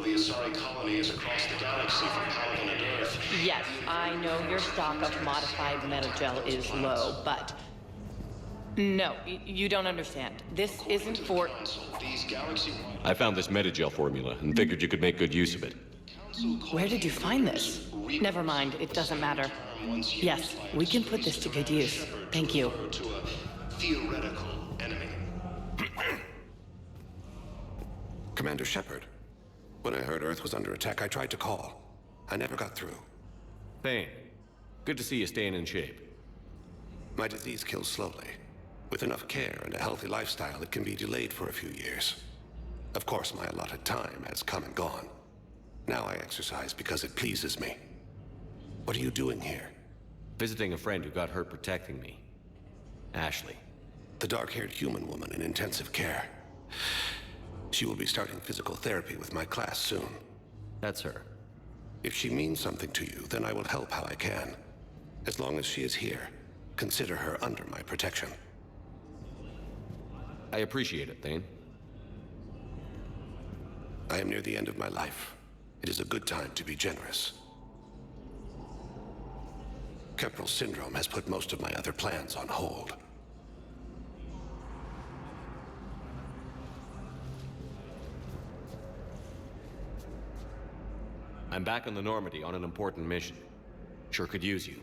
the Asari colony is across the galaxy from Paladin and Earth. Yes, I know your stock of modified metagel is low, but... No, you don't understand. This isn't for... I found this metagel formula and figured you could make good use of it. Where did you find this? Never mind, it doesn't matter. Yes, we can put this to good use. Thank you. To a theoretical enemy. Commander Shepard, when I heard Earth was under attack, I tried to call. I never got through. Thane, good to see you staying in shape. My disease kills slowly. With enough care and a healthy lifestyle, it can be delayed for a few years. Of course, my allotted time has come and gone. Now I exercise because it pleases me. What are you doing here? Visiting a friend who got hurt protecting me. Ashley. The dark-haired human woman in intensive care. She will be starting physical therapy with my class soon. That's her. If she means something to you, then I will help how I can. As long as she is here, consider her under my protection. I appreciate it, Thane. I am near the end of my life. It is a good time to be generous. Kepral syndrome has put most of my other plans on hold. I'm back on the Normandy on an important mission. Sure could use you.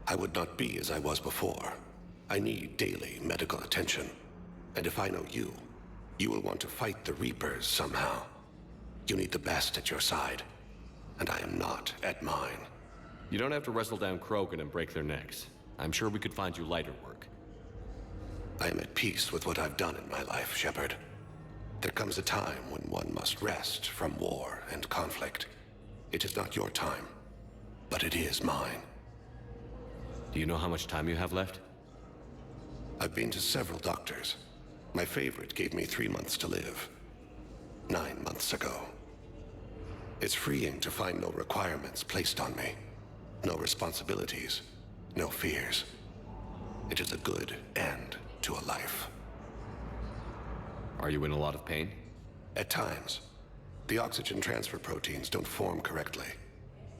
I would not be as I was before. I need daily medical attention. And if I know you, you will want to fight the Reapers somehow. You need the best at your side, and I am not at mine. You don't have to wrestle down Krogan and break their necks. I'm sure we could find you lighter work. I am at peace with what I've done in my life, Shepard. There comes a time when one must rest from war and conflict. It is not your time, but it is mine. Do you know how much time you have left? I've been to several doctors. My favorite gave me 3 months to live. 9 months ago. It's freeing to find no requirements placed on me. No responsibilities. No fears. It is a good end to a life. Are you in a lot of pain? At times. The oxygen transfer proteins don't form correctly.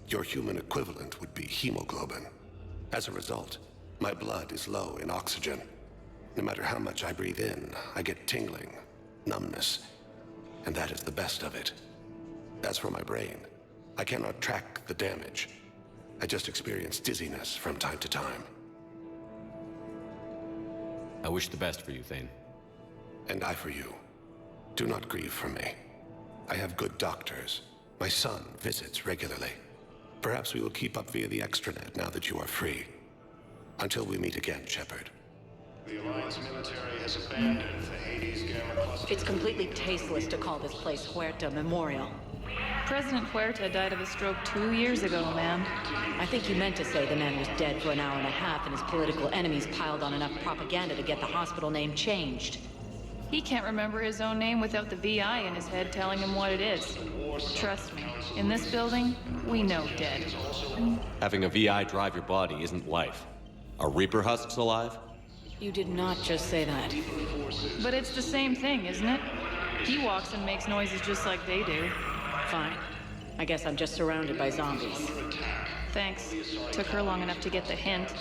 Your human equivalent would be hemoglobin. As a result, my blood is low in oxygen. No matter how much I breathe in, I get tingling, numbness, and that is the best of it. As for my brain, I cannot track the damage. I just experience dizziness from time to time. I wish the best for you, Thane. And I for you. Do not grieve for me. I have good doctors. My son visits regularly. Perhaps we will keep up via the extranet now that you are free. Until we meet again, Shepard. The Alliance military has abandoned the Hades Gamma cluster. It's completely tasteless to call this place Huerta Memorial. President Huerta died of a stroke 2 years ago, ma'am. I think you meant to say the man was dead for an hour and a half and his political enemies piled on enough propaganda to get the hospital name changed. He can't remember his own name without the VI in his head telling him what it is. Trust me, in this building, we know dead. Having a VI drive your body isn't life. Are Reaper husks alive? You did not just say that. But it's the same thing, isn't it? He walks and makes noises just like they do. Fine. I guess I'm just surrounded by zombies. Thanks. Took her long enough to get the hint.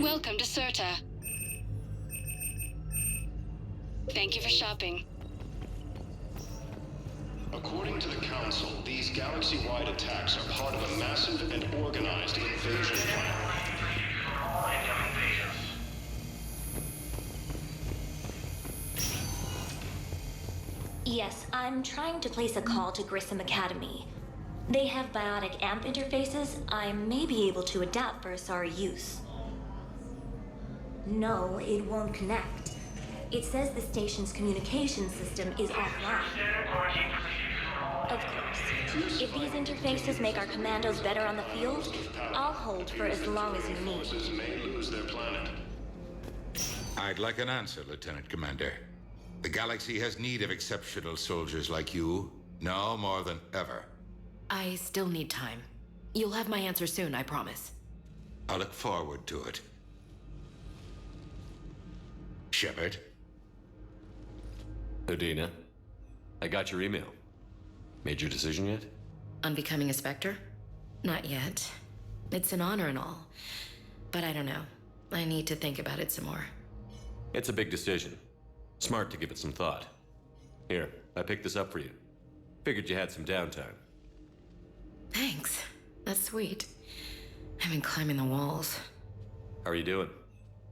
Welcome to Serta. Thank you for shopping. According to the Council, these galaxy-wide attacks are part of a massive and organized invasion plan. Yes, I'm trying to place a call to Grissom Academy. They have biotic AMP interfaces I may be able to adapt for Asari use. No, it won't connect. It says the station's communication system is offline. Of course. If these interfaces make our commandos better on the field, I'll hold for as long as you need. May lose their planet. I'd like an answer, Lieutenant Commander. The galaxy has need of exceptional soldiers like you, now more than ever. I still need time. You'll have my answer soon, I promise. I look forward to it. Shepard? Udina? I got your email. Made your decision yet? On becoming a Spectre? Not yet. It's an honor and all. But I don't know. I need to think about it some more. It's a big decision. Smart to give it some thought. Here, I picked this up for you. Figured you had some downtime. Thanks. That's sweet. I've been climbing the walls. How are you doing?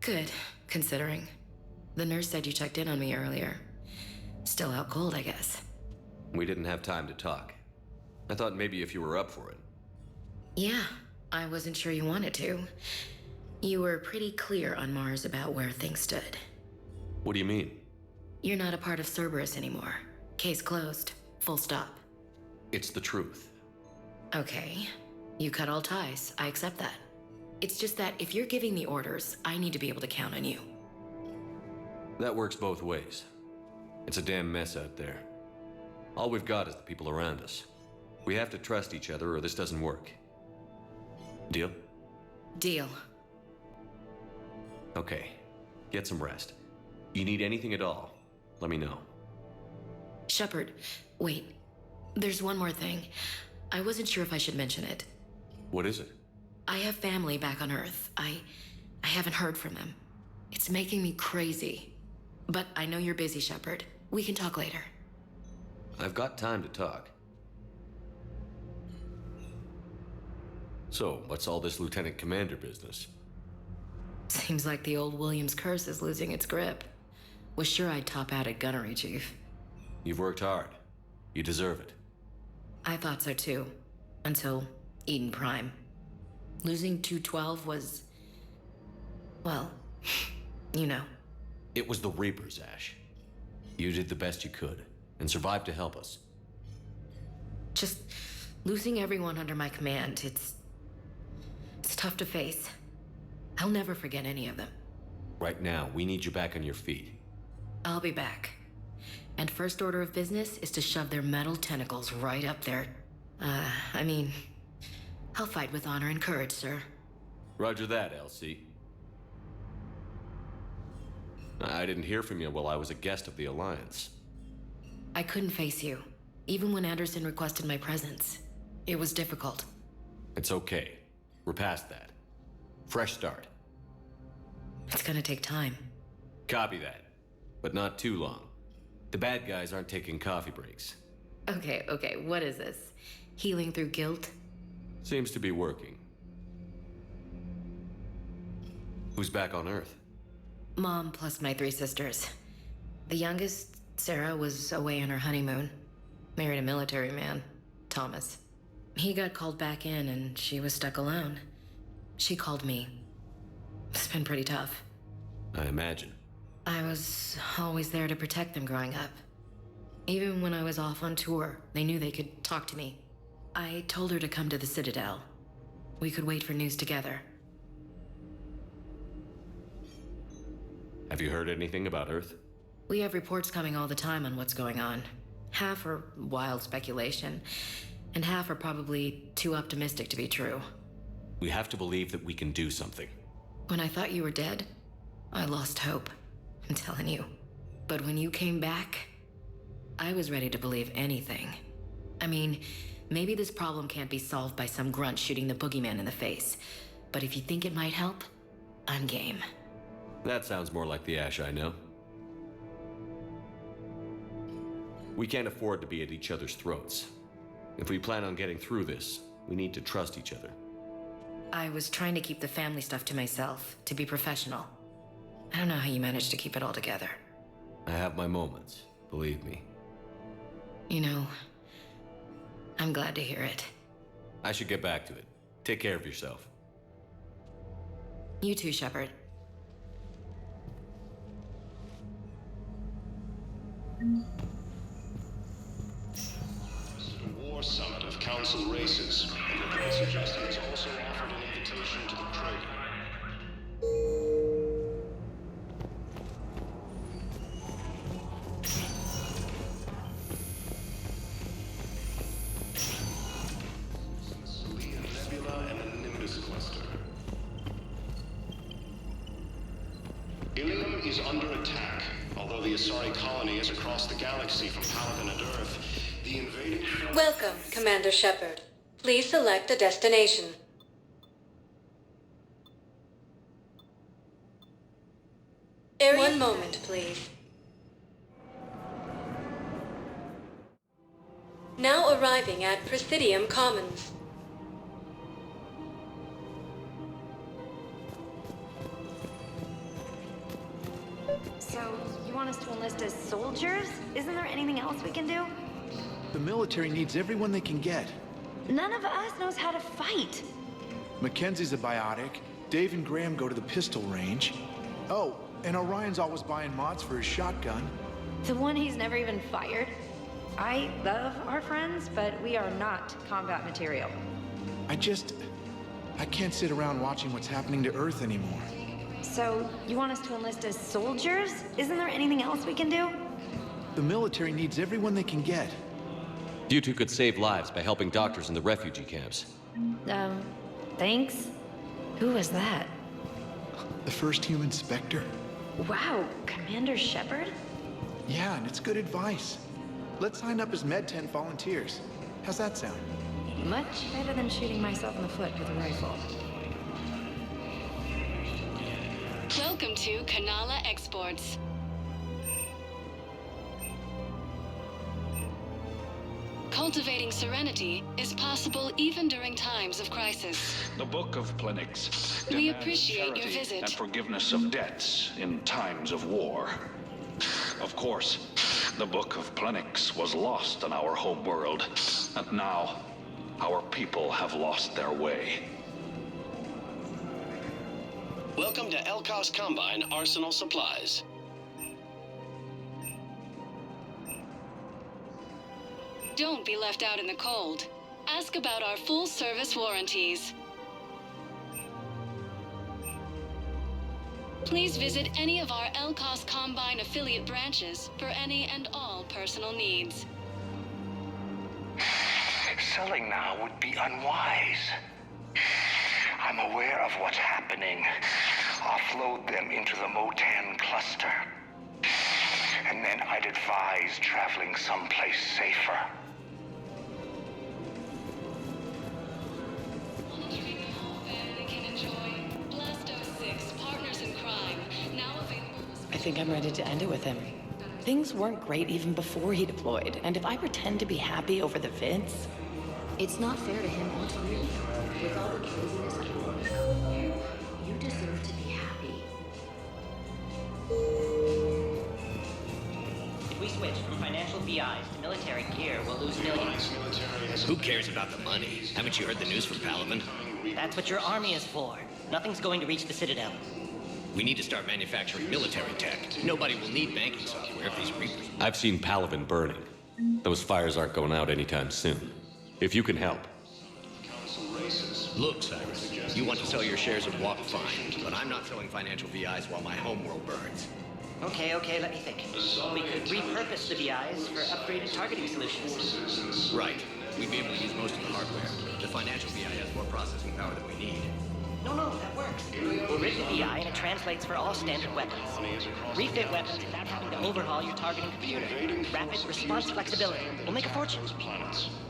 Good, considering. The nurse said you checked in on me earlier. Still out cold, I guess. We didn't have time to talk. I thought maybe if you were up for it. Yeah, I wasn't sure you wanted to. You were pretty clear on Mars about where things stood. What do you mean? You're not a part of Cerberus anymore. Case closed. Full stop. It's the truth. Okay. You cut all ties. I accept that. It's just that if you're giving the orders, I need to be able to count on you. That works both ways. It's a damn mess out there. All we've got is the people around us. We have to trust each other or this doesn't work. Deal? Deal. Okay. Get some rest. You need anything at all, let me know. Shepard, wait. There's one more thing. I wasn't sure if I should mention it. What is it? I have family back on Earth. I haven't heard from them. It's making me crazy. But I know you're busy, Shepard. We can talk later. I've got time to talk. So, what's all this Lieutenant Commander business? Seems like the old Williams curse is losing its grip. Was sure I'd top out at gunnery, Chief. You've worked hard. You deserve it. I thought so too. Until Eden Prime. Losing 212 was... well, you know. It was the Reapers, Ash. You did the best you could, and survived to help us. Just losing everyone under my command, it's tough to face. I'll never forget any of them. Right now, we need you back on your feet. I'll be back. And first order of business is to shove their metal tentacles right up there. I mean, I'll fight with honor and courage, sir. Roger that, LC. I didn't hear from you while I was a guest of the Alliance. I couldn't face you, even when Anderson requested my presence. It was difficult. It's okay. We're past that. Fresh start. It's gonna take time. Copy that. But not too long. The bad guys aren't taking coffee breaks. Okay, what is this? Healing through guilt? Seems to be working. Who's back on Earth? Mom plus my 3 sisters. The youngest, Sarah, was away on her honeymoon. Married a military man, Thomas. He got called back in and she was stuck alone. She called me. It's been pretty tough. I imagine. I was always there to protect them growing up. Even when I was off on tour, they knew they could talk to me. I told her to come to the Citadel. We could wait for news together. Have you heard anything about Earth? We have reports coming all the time on what's going on. Half are wild speculation, and half are probably too optimistic to be true. We have to believe that we can do something. When I thought you were dead, I lost hope. I'm telling you. But when you came back, I was ready to believe anything. I mean, maybe this problem can't be solved by some grunt shooting the boogeyman in the face. But if you think it might help, I'm game. That sounds more like the Ash I know. We can't afford to be at each other's throats. If we plan on getting through this, we need to trust each other. I was trying to keep the family stuff to myself, to be professional. I don't know how you managed to keep it all together. I have my moments, believe me. You know, I'm glad to hear it. I should get back to it. Take care of yourself. You too, Shepard. War Summit of Council Races, and the suggestion has also offered an invitation to the trade. Nebula and the Nimbus Cluster. Ilium is under attack, although the Asari colony is across the galaxy from Paladin and Earth. The invading... Welcome, Commander Shepard. Please select a destination. One moment, please. Now arriving at Presidium Commons. So, you want us to enlist as soldiers? Isn't there anything else we can do? The military needs everyone they can get. None of us knows how to fight. Mackenzie's a biotic. Dave and Graham go to the pistol range. Oh, and Orion's always buying mods for his shotgun. The one he's never even fired? I love our friends, but we are not combat material. I can't sit around watching what's happening to Earth anymore. So, you want us to enlist as soldiers? Isn't there anything else we can do? The military needs everyone they can get. You two could save lives by helping doctors in the refugee camps. Thanks? Who was that? The first human Spectre. Wow, Commander Shepard? Yeah, and it's good advice. Let's sign up as Med-10 volunteers. How's that sound? Much better than shooting myself in the foot with a rifle. Welcome to Kanala Exports. Cultivating serenity is possible even during times of crisis. The Book of Plenix. We appreciate your visit. And forgiveness of debts in times of war. Of course, the Book of Plenix was lost on our home world, and now our people have lost their way. Welcome to Elkos Combine Arsenal Supplies. Don't be left out in the cold. Ask about our full-service warranties. Please visit any of our Elkos Combine affiliate branches for any and all personal needs. Selling now would be unwise. I'm aware of what's happening. Offload them into the Motan cluster. And then I'd advise traveling someplace safer. I think I'm ready to end it with him. Things weren't great even before he deployed, and if I pretend to be happy over the vids... It's not fair to him or to you. With all the craziness of the world, you deserve to be happy. If we switch from financial VIs to military gear, we'll lose millions. Who cares about the money? Haven't you heard the news from Paladin? That's what your army is for. Nothing's going to reach the Citadel. We need to start manufacturing military tech. Nobody will need banking software if these Reapers... I've seen Paladin burning. Those fires aren't going out anytime soon. If you can help. Look, Cyrus, you want to sell your shares of Walk fine, but I'm not selling financial VIs while my homeworld burns. Okay, let me think. We could repurpose the VIs for upgraded targeting solutions. Right. We'd be able to use most of the hardware. The financial VI has more processing power than we need. No, that works. We'll rig the VI and it translates for all standard weapons. Refit weapons without having to overhaul your targeting computer. Rapid response flexibility. We'll make a fortune.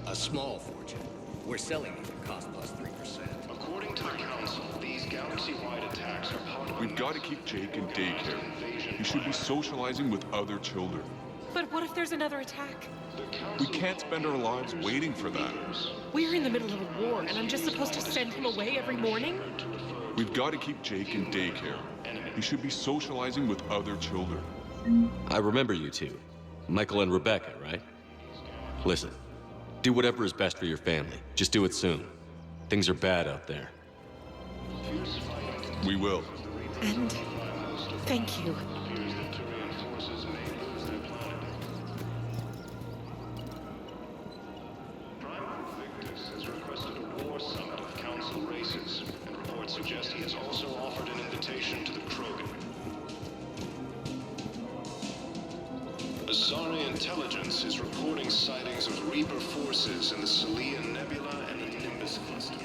A small fortune. We're selling these at cost plus 3%. According to the Council, these galaxy-wide attacks are part of... We've got to keep Jake in daycare. He should be socializing with other children. But what if there's another attack? We can't spend our lives waiting for that. We're in the middle of a war, and I'm just supposed to send him away every morning? We've got to keep Jake in daycare. He should be socializing with other children. I remember you two. Michael and Rebecca, right? Listen, do whatever is best for your family. Just do it soon. Things are bad out there. We will. And thank you. Suggest he has also offered an invitation to the Krogan. Asari intelligence is reporting sightings of Reaper forces in the Salian Nebula and the Nimbus cluster.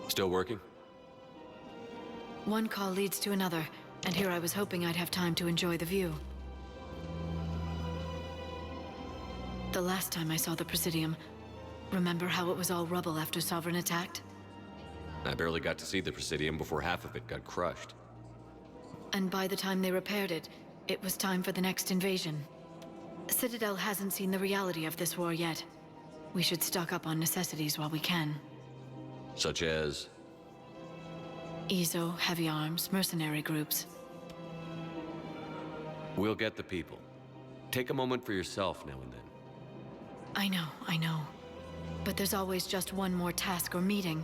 Still working? One call leads to another, and here I was hoping I'd have time to enjoy the view. The last time I saw the Presidium, remember how it was all rubble after Sovereign attacked? I barely got to see the Presidium before half of it got crushed. And by the time they repaired it, it was time for the next invasion. Citadel hasn't seen the reality of this war yet. We should stock up on necessities while we can. Such as? EZO, heavy arms, mercenary groups. We'll get the people. Take a moment for yourself now and then. I know. But there's always just one more task or meeting.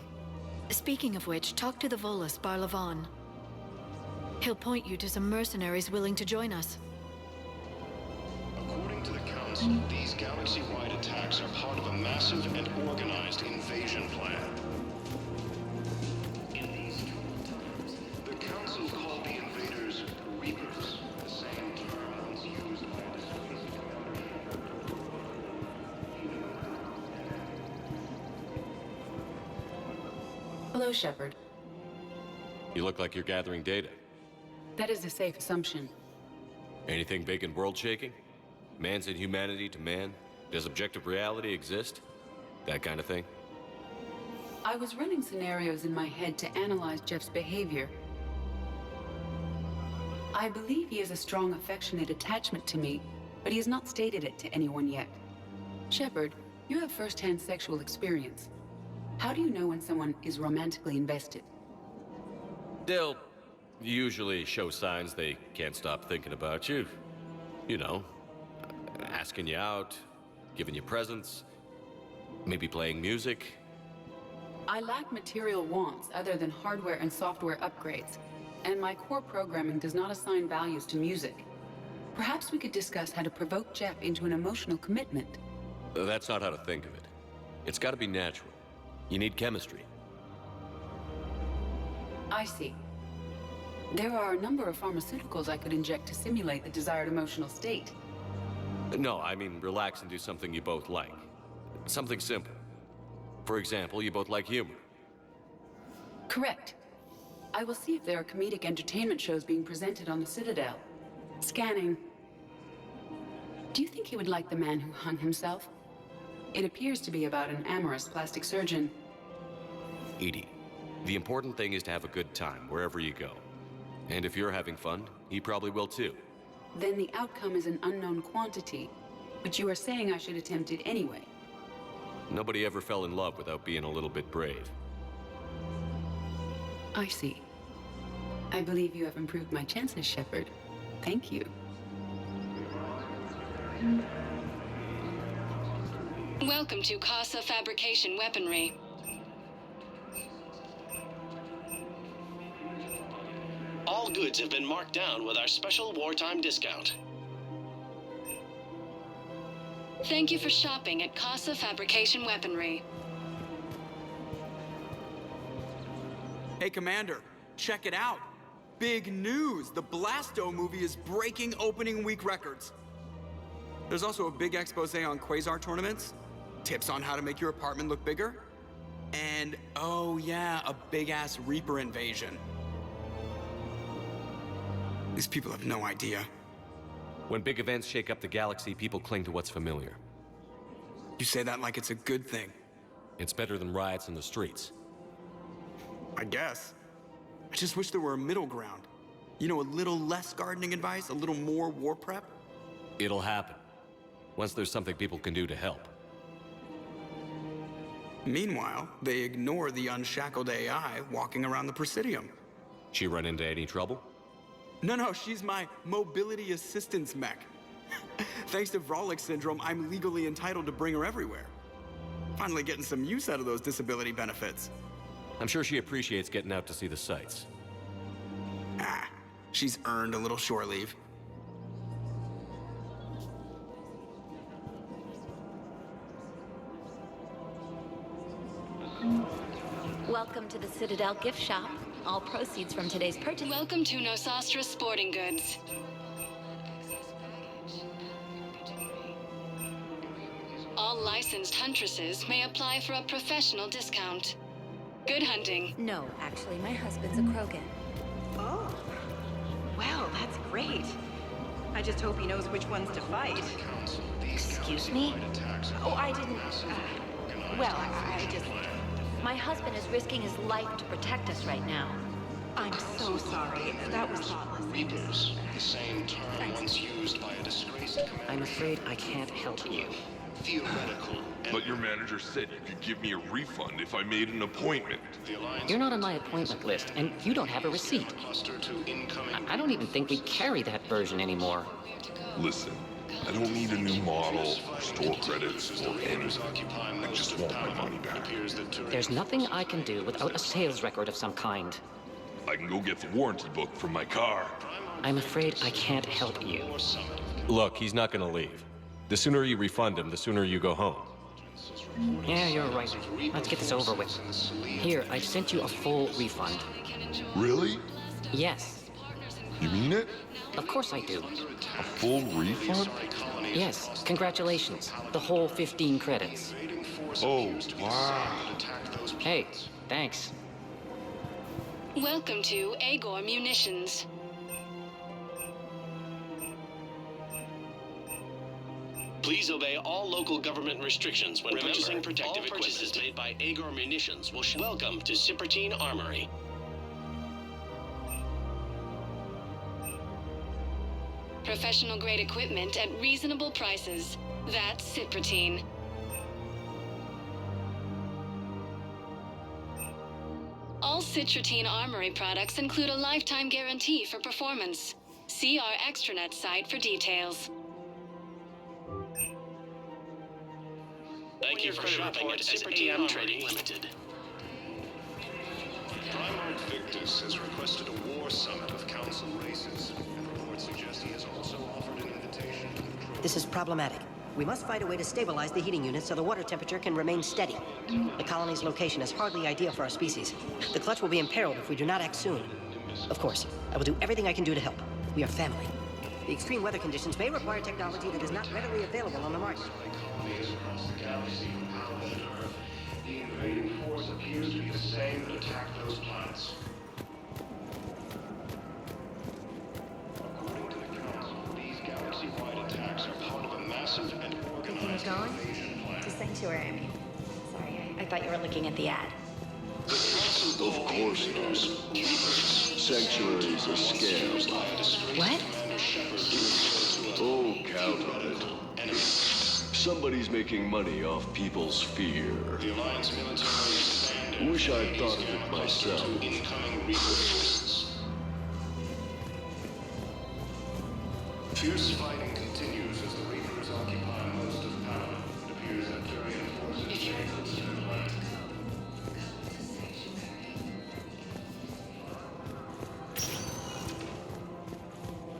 Speaking of which, talk to the Volus, Barlavan. He'll point you to some mercenaries willing to join us. According to the Council, these galaxy-wide attacks are part of a massive and organized invasion plan. In these times, the Council called the invaders Reapers, the same term once used by the Hello, Shepard. You look like you're gathering data. That is a safe assumption. Anything big and world-shaking? Man's inhumanity to man? Does objective reality exist? That kind of thing? I was running scenarios in my head to analyze Jeff's behavior. I believe he has a strong affectionate attachment to me, but he has not stated it to anyone yet. Shepard, you have first-hand sexual experience. How do you know when someone is romantically invested? They'll usually show signs they can't stop thinking about you. You know, asking you out, giving you presents, maybe playing music. I lack material wants other than hardware and software upgrades, and my core programming does not assign values to music. Perhaps we could discuss how to provoke Jeff into an emotional commitment. That's not how to think of it. It's got to be natural. You need chemistry. I see. There are a number of pharmaceuticals I could inject to simulate the desired emotional state. No, I mean relax and do something you both like. Something simple. For example, you both like humor. Correct. I will see if there are comedic entertainment shows being presented on the Citadel. Scanning. Do you think he would like The Man Who Hung Himself? It appears to be about an amorous plastic surgeon. Edie, the important thing is to have a good time wherever you go. And if you're having fun, he probably will too. Then the outcome is an unknown quantity, but you are saying I should attempt it anyway. Nobody ever fell in love without being a little bit brave. I see. I believe you have improved my chances, Shepard. Thank you. Welcome to Casa Fabrication Weaponry. All goods have been marked down with our special wartime discount. Thank you for shopping at Casa Fabrication Weaponry. Hey, Commander, check it out. Big news! The Blasto movie is breaking opening week records. There's also a big expose on Quasar tournaments, tips on how to make your apartment look bigger, and, oh yeah, a big-ass Reaper invasion. These people have no idea. When big events shake up the galaxy, people cling to what's familiar. You say that like it's a good thing. It's better than riots in the streets. I guess. I just wish there were a middle ground. You know, a little less gardening advice, a little more war prep. It'll happen. Once there's something people can do to help. Meanwhile, they ignore the unshackled AI walking around the Presidium. She run into any trouble? No, she's my mobility assistance mech. Thanks to Vrolic syndrome, I'm legally entitled to bring her everywhere. Finally getting some use out of those disability benefits. I'm sure she appreciates getting out to see the sights. Ah, she's earned a little shore leave. Welcome to the Citadel gift shop. All proceeds from today's purchase. Welcome to Nosastra Sporting Goods. All licensed huntresses may apply for a professional discount. Good hunting. No, actually, my husband's a Krogan. Oh. Well, that's great. I just hope he knows which ones to fight. Excuse me? Oh, I didn't... well, I just... My husband is risking his life to protect us right now. I'm so sorry. That was thoughtless. Reapers, the same term once used by a disgraced commander. I'm afraid I can't help you. Theoretical. But your manager said you could give me a refund if I made an appointment. You're not on my appointment list, and you don't have a receipt. I don't even think we carry that version anymore. Listen, I don't need a new model, or store credits, or anything. I just want my money back. There's nothing I can do without a sales record of some kind. I can go get the warranty book from my car. I'm afraid I can't help you. Look, he's not gonna leave. The sooner you refund him, the sooner you go home. Yeah, you're right. Let's get this over with. Here, I've sent you a full refund. Really? Yes. You mean it? Of course I do. A full refund? Yes, congratulations. The whole 15 credits. Oh, wow. Hey, thanks. Welcome to Agor Munitions. Please obey all local government restrictions when purchasing protective equipment. All purchases made by Agor Munitions will welcome to Cypertine Armory. Professional grade equipment at reasonable prices. That's Cypertine. All Cypertine Armory products include a lifetime guarantee for performance. See our extranet site for details. Thank you for shopping at Cypertine Trading Limited. Primarch Victus has requested a war summit of council races, and reports suggest he has also offered an invitation to the crew. This is problematic. We must find a way to stabilize the heating unit so the water temperature can remain steady. The colony's location is hardly ideal for our species. The clutch will be imperiled if we do not act soon. Of course, I will do everything I can do to help. We are family. The extreme weather conditions may require technology that is not readily available on the market. Across the galaxy from planet Earth, the invading force appears to be the same that attacked those planets. According to the Council, these galaxy-wide attacks are part of a massive and organized invasion plan. To Sanctuary, I mean. Sorry, I thought you were looking at the ad. The Council of course not. Sanctuary's a scam. What? Oh, count on it. Somebody's making money off people's fear. The Alliance military expanded. Wish I'd thought of it myself. Incoming Reaper forces. Fierce fighting continues as the Reapers occupy most of power. It appears that Turian forces are able to survive.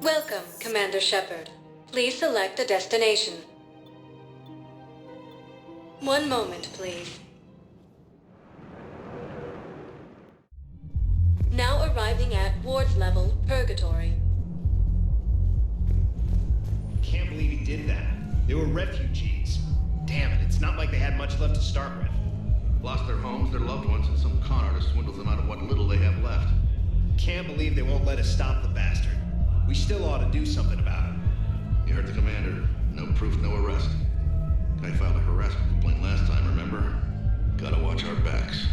Welcome, Commander Shepard. Please select a destination. One moment, please. Now arriving at ward level, Purgatory. Can't believe he did that. They were refugees. Damn it, it's not like they had much left to start with. Lost their homes, their loved ones, and some con artist swindled them out of what little they have left. Can't believe they won't let us stop the bastard. We still ought to do something about it. You heard the commander. No proof, no arrest. Guy filed a harassment complaint last time, remember? Gotta watch our backs.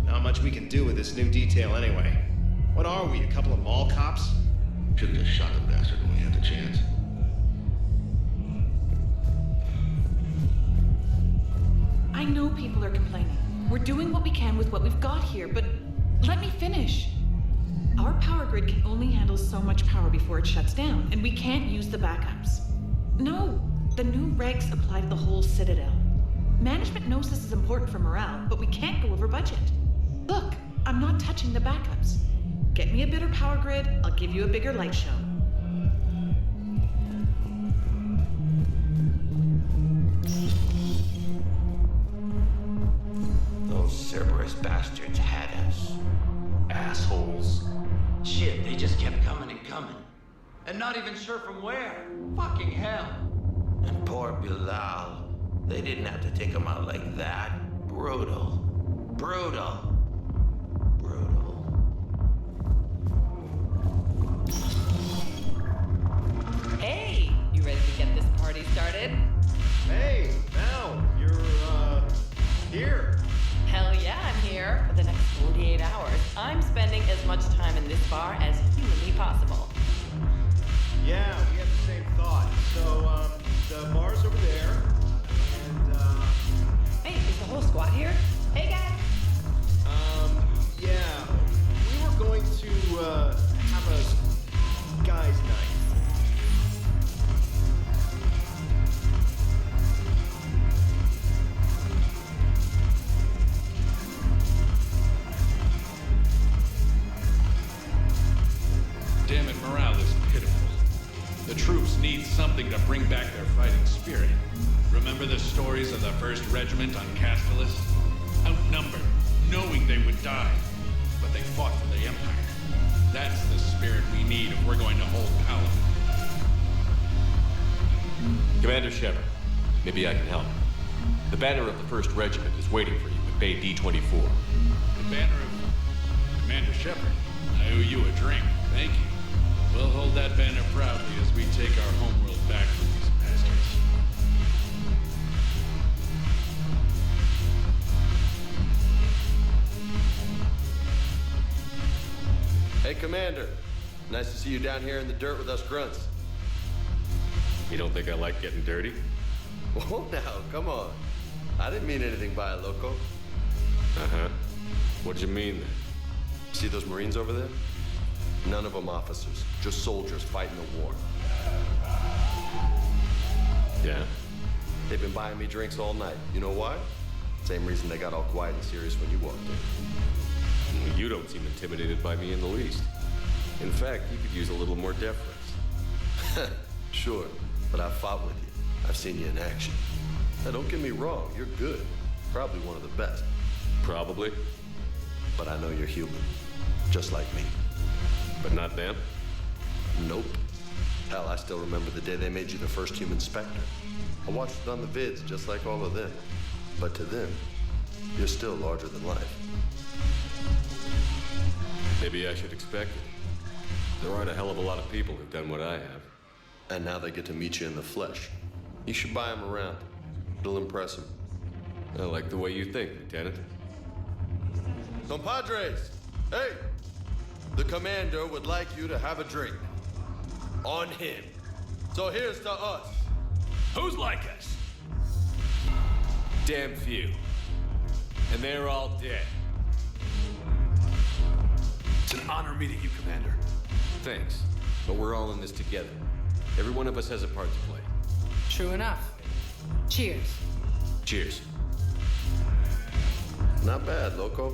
Not much we can do with this new detail anyway. What are we, a couple of mall cops? Should've just shot the bastard when we had the chance. I know people are complaining. We're doing what we can with what we've got here, but let me finish. Our power grid can only handle so much power before it shuts down, and we can't use the backups. No, the new regs apply to the whole Citadel. Management knows this is important for morale, but we can't go over budget. Look, I'm not touching the backups. Get me a better power grid, I'll give you a bigger light show. Those Cerberus bastards had us. Assholes. Shit, they just kept coming and coming. And not even sure from where. Fucking hell. And poor Bilal. They didn't have to take him out like that. Brutal. Brutal. Brutal. as much time in this bar as humanly possible. Yeah, we had the same thought. So, the bar's over there, and, Hey, is the whole squad here? Hey, guys! yeah. We were going to, have a guys' night. Damn it, morale is pitiful. The troops need something to bring back their fighting spirit. Remember the stories of the 1st Regiment on Castellus? Outnumbered, knowing they would die, but they fought for the Empire. That's the spirit we need if we're going to hold power. Commander Shepard, maybe I can help. The banner of the 1st Regiment is waiting for you at Bay D-24. The banner of Commander Shepard. I owe you a drink. Thank you. We'll hold that banner proudly as we take our homeworld back from these bastards. Hey, Commander. Nice to see you down here in the dirt with us grunts. You don't think I like getting dirty? Whoa, now, come on. I didn't mean anything by it, loco. Uh-huh. What'd you mean then? See those Marines over there? None of them officers, just soldiers fighting the war. Yeah? They've been buying me drinks all night. You know why? Same reason they got all quiet and serious when you walked in. Well, you don't seem intimidated by me in the least. In fact, you could use a little more deference. Sure, but I've fought with you. I've seen you in action. Now, don't get me wrong, you're good. Probably one of the best. Probably. But I know you're human, just like me. But not them? Nope. Hell, I still remember the day they made you the 1st human Spectre. I watched it on the vids, just like all of them. But to them, you're still larger than life. Maybe I should expect it. There aren't a hell of a lot of people who've done what I have. And now they get to meet you in the flesh. You should buy them around. It'll impress them. I like the way you think, Lieutenant. Compadres! Hey! The commander would like you to have a drink. On him. So here's to us. Who's like us? Damn few. And they're all dead. It's an honor meeting you, Commander. Thanks. But we're all in this together. Every one of us has a part to play. True enough. Cheers. Cheers. Not bad, loco.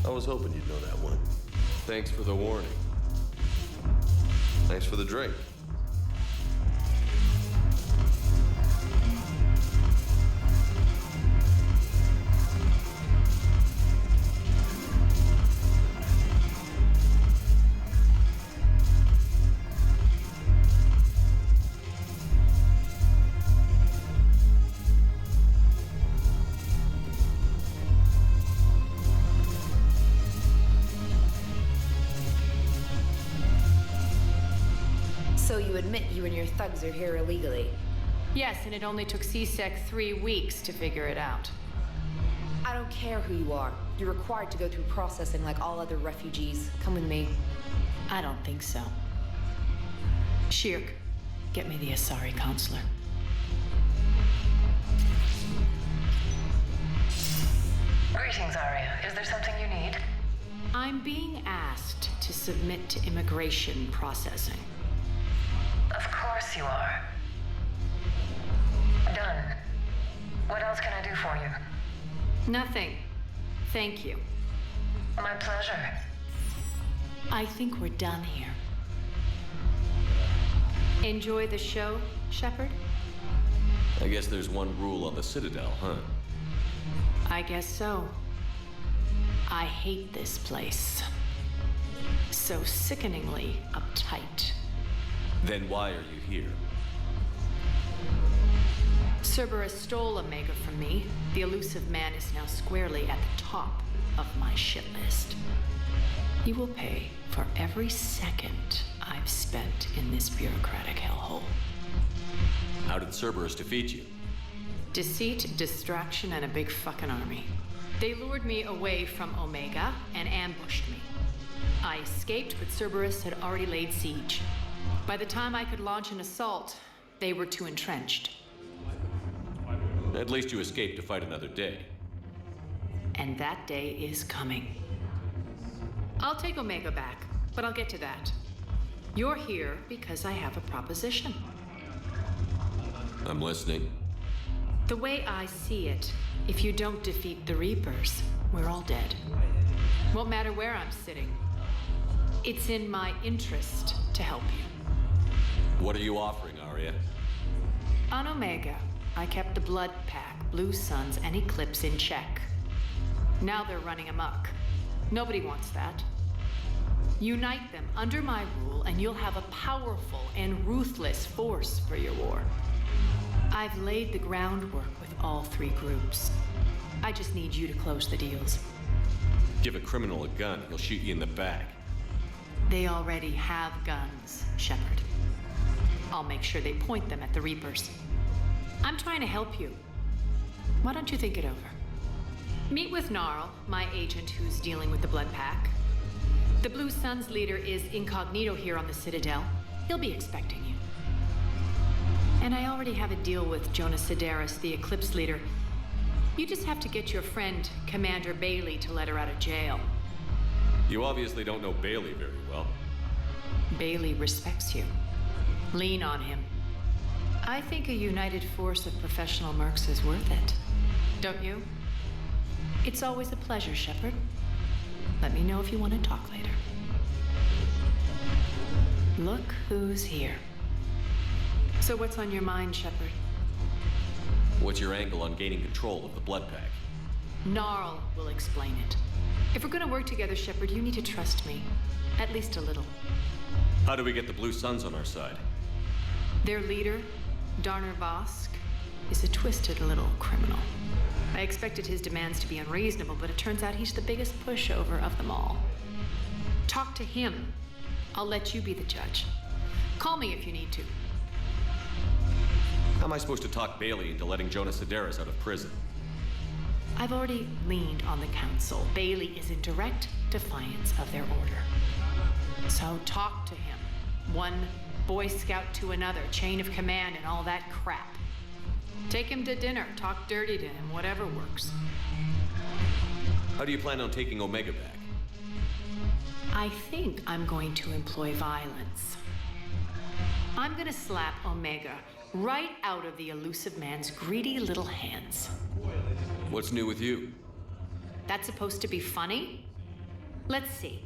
I was hoping you'd know that one. Thanks for the warning. Thanks for the drink. So you admit you and your thugs are here illegally? Yes, and it only took CSEC 3 weeks to figure it out. I don't care who you are. You're required to go through processing like all other refugees. Come with me. I don't think so. Shirk, get me the Asari consular. Greetings, Arya. Is there something you need? I'm being asked to submit to immigration processing. Of course you are. Done. What else can I do for you? Nothing. Thank you. My pleasure. I think we're done here. Enjoy the show, Shepard? I guess there's one rule on the Citadel, huh? I guess so. I hate this place. So sickeningly uptight. Then why are you here? Cerberus stole Omega from me. The elusive man is now squarely at the top of my shit list. You will pay for every second I've spent in this bureaucratic hellhole. How did Cerberus defeat you? Deceit, distraction, and a big fucking army. They lured me away from Omega and ambushed me. I escaped, but Cerberus had already laid siege. By the time I could launch an assault, they were too entrenched. At least you escaped to fight another day. And that day is coming. I'll take Omega back, but I'll get to that. You're here because I have a proposition. I'm listening. The way I see it, if you don't defeat the Reapers, we're all dead. Won't matter where I'm sitting. It's in my interest to help you. What are you offering, Arya? On Omega, I kept the Blood Pack, Blue Suns, and Eclipse in check. Now they're running amok. Nobody wants that. Unite them under my rule, and you'll have a powerful and ruthless force for your war. I've laid the groundwork with all three groups. I just need you to close the deals. Give a criminal a gun, he'll shoot you in the back. They already have guns, Shepard. I'll make sure they point them at the Reapers. I'm trying to help you. Why don't you think it over? Meet with Gnarl, my agent who's dealing with the Blood Pack. The Blue Suns leader is incognito here on the Citadel. He'll be expecting you. And I already have a deal with Jonas Sedaris, the Eclipse leader. You just have to get your friend, Commander Bailey, to let her out of jail. You obviously don't know Bailey very well. Bailey respects you. Lean on him. I think a united force of professional mercs is worth it. Don't you? It's always a pleasure, Shepard. Let me know if you want to talk later. Look who's here. So what's on your mind, Shepard? What's your angle on gaining control of the Blood Pack? Gnarl will explain it. If we're gonna work together, Shepard, you need to trust me. At least a little. How do we get the Blue Suns on our side? Their leader, Darner Vosk, is a twisted little criminal. I expected his demands to be unreasonable, but it turns out he's the biggest pushover of them all. Talk to him. I'll let you be the judge. Call me if you need to. How am I supposed to talk Bailey into letting Jonas Sedaris out of prison? I've already leaned on the Council. Bailey is in direct defiance of their order. So talk to him. One Boy Scout to another, chain of command and all that crap. Take him to dinner, talk dirty to him, whatever works. How do you plan on taking Omega back? I think I'm going to employ violence. I'm gonna slap Omega right out of the elusive man's greedy little hands. What's new with you? That's supposed to be funny? Let's see.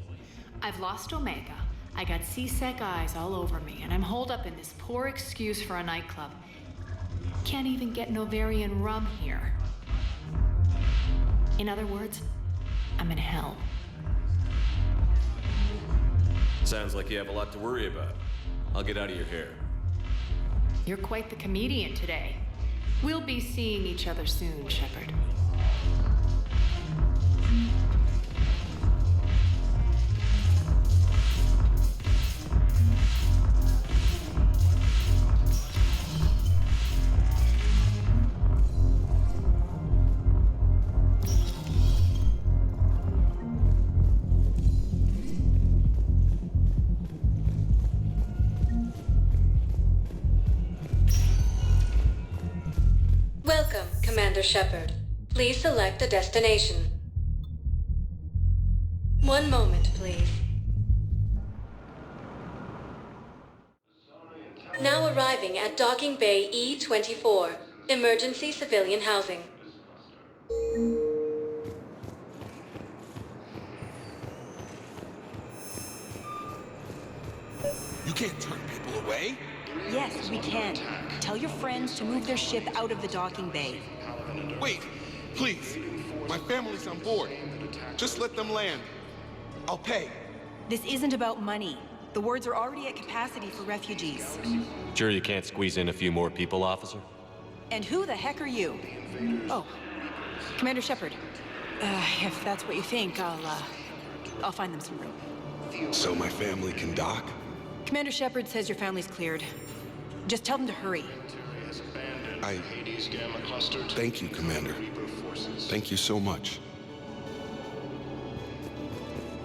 I've lost Omega. I got C-Sec eyes all over me, and I'm holed up in this poor excuse for a nightclub. Can't even get Novarian rum here. In other words, I'm in hell. Sounds like you have a lot to worry about. I'll get out of your hair. You're quite the comedian today. We'll be seeing each other soon, Shepard. Welcome, Commander Shepard. Please select a destination. One moment, please. Now arriving at Docking Bay E-24, emergency civilian housing. You can't turn people away. Yes, we can. Tell your friends to move their ship out of the docking bay. Wait, please. My family's on board. Just let them land. I'll pay. This isn't about money. The wards are already at capacity for refugees. Sure you can't squeeze in a few more people, officer? And who the heck are you? Oh, Commander Shepard. If that's what you think, I'll find them some room. So my family can dock? Commander Shepard says your family's cleared. Just tell them to hurry. Thank you, Commander. Thank you so much.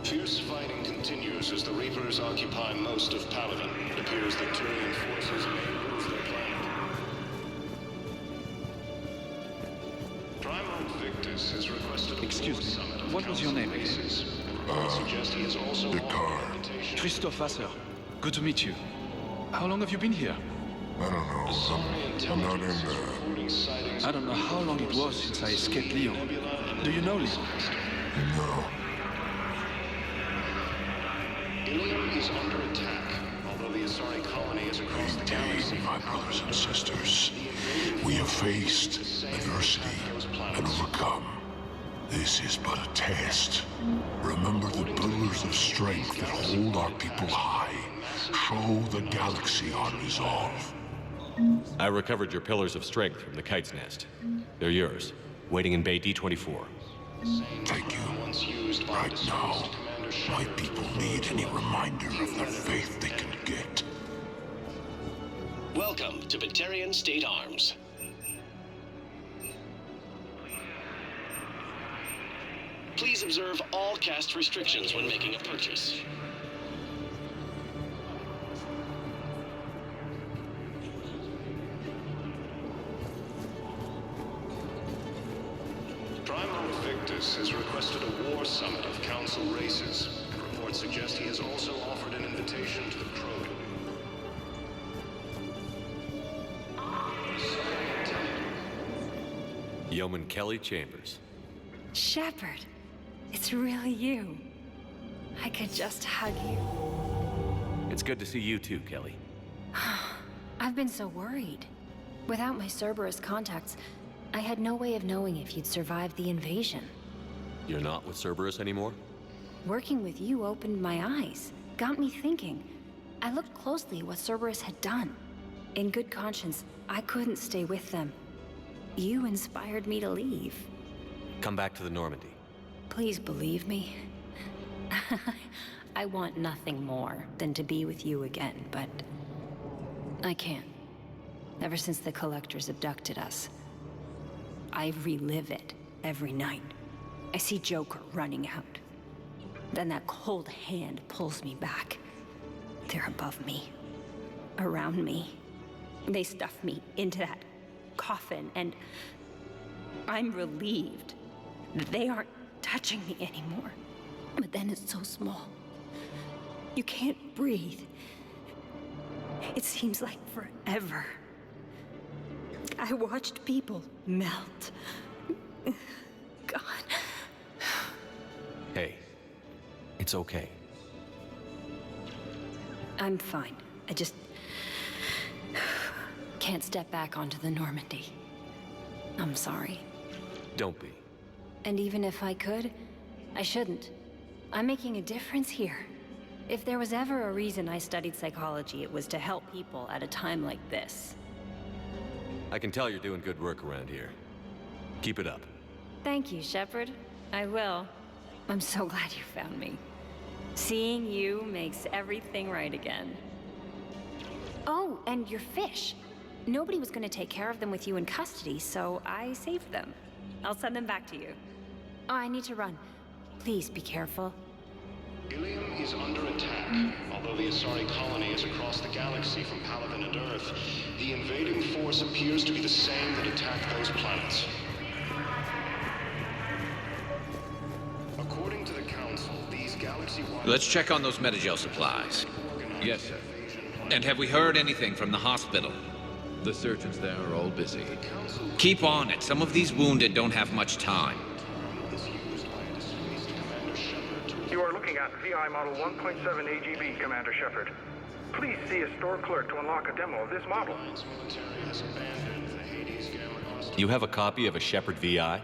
Fierce fighting continues continues as the Reapers occupy most of Paladin. It appears that Turian forces may lose their planet. Prime Victus has requested a Excuse me, summit of what was your name again? races. Suggest he has also Christophe Vasseur. Good to meet you. How long have you been here? I don't know. I'm not in I don't know how long it was since I escaped Lyon. Do you know Lyon? No. Ilium is under attack, although the Asari colony is across the galaxy. My brothers and sisters, we have faced adversity and overcome. This is but a test. Remember the pillars of strength that hold our people high. Show the galaxy our resolve. I recovered your pillars of strength from the kite's nest. They're yours, waiting in Bay D24. Thank you. Right now, my people need any reminder of the faith they can get. Welcome to Batarian State Arms. Please observe all caste restrictions when making a purchase. Prime Victus has requested a war summit of Council races. Reports suggest he has also offered an invitation to the Krogan. Yeoman Kelly Chambers. Shepard, it's really you. I could just hug you. It's good to see you too, Kelly. I've been so worried. Without my Cerberus contacts, I had no way of knowing if you'd survived the invasion. You're not with Cerberus anymore? Working with you opened my eyes, got me thinking. I looked closely at what Cerberus had done. In good conscience, I couldn't stay with them. You inspired me to leave. Come back to the Normandy. Please believe me. I want nothing more than to be with you again, but I can't. Ever since the Collectors abducted us, I relive it every night. I see Joker running out. Then that cold hand pulls me back. They're above me, around me. They stuff me into that coffin, and I'm relieved that they aren't touching me anymore. But then it's so small. You can't breathe. It seems like forever. I watched people melt. God. Hey, it's okay. I'm fine. I just can't step back onto the Normandy. I'm sorry. Don't be. And even if I could, I shouldn't. I'm making a difference here. If there was ever a reason I studied psychology, it was to help people at a time like this. I can tell you're doing good work around here. Keep it up. Thank you, Shepard. I will. I'm so glad you found me. Seeing you makes everything right again. Oh, and your fish. Nobody was going to take care of them with you in custody, so I saved them. I'll send them back to you. Oh, I need to run. Please be careful. Ilium is under attack. Although the Asari colony is across the galaxy from Paladin and Earth, the invading force appears to be the same that attacked those planets. According to the Council, these galaxy-wide... Let's check on those Metagel supplies. Yes, sir. And have we heard anything from the hospital? The surgeons there are all busy. Keep on it. Some of these wounded don't have much time. You are looking at VI Model 1.7 AGB, Commander Shepard. Please see a store clerk to unlock a demo of this model. You have a copy of a Shepard VI?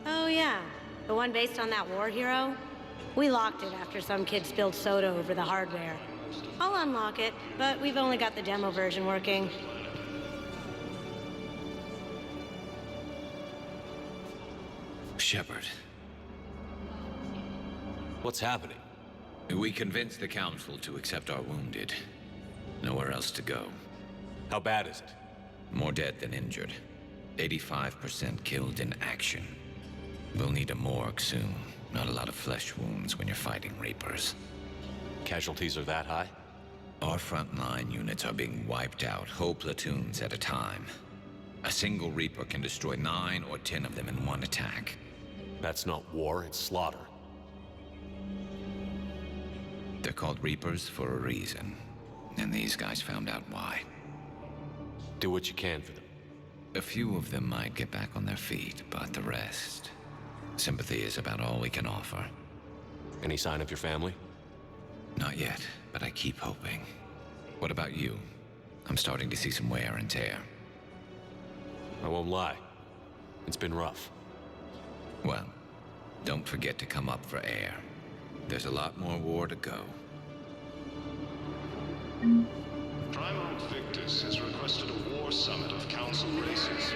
Oh yeah, the one based on that war hero? We locked it after some kid spilled soda over the hardware. I'll unlock it, but we've only got the demo version working. Shepard. What's happening? We convinced the Council to accept our wounded. Nowhere else to go. How bad is it? More dead than injured. 85% killed in action. We'll need a morgue soon. Not a lot of flesh wounds when you're fighting Reapers. Casualties are that high? Our frontline units are being wiped out, whole platoons at a time. A single Reaper can destroy 9 or 10 of them in one attack. That's not war, it's slaughter. They're called Reapers for a reason. And these guys found out why. Do what you can for them. A few of them might get back on their feet, but the rest... sympathy is about all we can offer. Any sign of your family? Not yet, but I keep hoping. What about you? I'm starting to see some wear and tear. I won't lie. It's been rough. Well, don't forget to come up for air. There's a lot more war to go. Primarch Victus has requested a war summit of Council races.